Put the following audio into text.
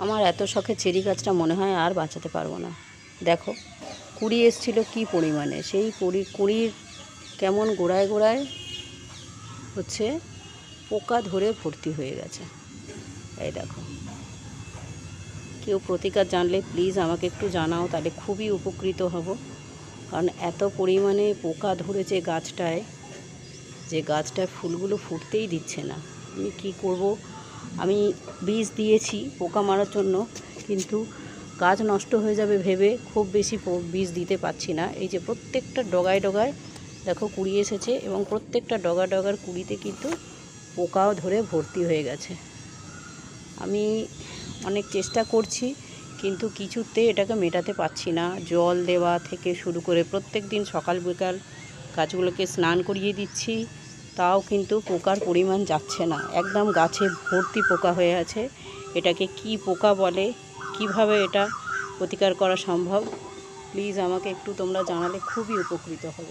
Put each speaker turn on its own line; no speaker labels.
আমার এত শখের চেরি গাছটা মনে হয় আর বাঁচাতে পারবো না। দেখো কুড়ি এসেছিলো কি পরিমাণে, সেই কুড়ির কেমন গোড়ায় গোড়ায় হচ্ছে পোকা ধরে ভর্তি হয়ে গেছে। এই দেখো, কেউ প্রতিকার জানলে প্লিজ আমাকে একটু জানাও, তাহলে খুবই উপকৃত হব। কারণ এত পরিমাণে পোকা ধরেছে গাছটায়, যে গাছটায় ফুলগুলো ফুটতেই দিচ্ছে না। আমি কী করব? আমি বীজ দিয়েছি পোকা মারার জন্য, কিন্তু গাছ নষ্ট হয়ে যাবে ভেবে খুব বেশি বীজ দিতে পারছি না। এই যে প্রত্যেকটা ডগায় ডগায় দেখো কুড়ি এসেছে, এবং প্রত্যেকটা ডগার কুড়িতে কিন্তু পোকাও ধরে ভর্তি হয়ে গেছে। আমি অনেক চেষ্টা করছি, কিন্তু কিছুতে এটাকে মেটাতে পারছি না। জল দেওয়া থেকে শুরু করে প্রত্যেক দিন সকাল বিকাল গাছগুলোকে স্নান করিয়ে দিচ্ছি, তাও কিন্তু পোকার পরিমাণ যাচ্ছে না। একদম গাছে ভর্তি পোকা হয়ে আছে। এটাকে কি পোকা বলে, কিভাবে এটা প্রতিকার করা সম্ভব, প্লিজ আমাকে একটু তোমরা জানালে খুবই উপকৃত হব।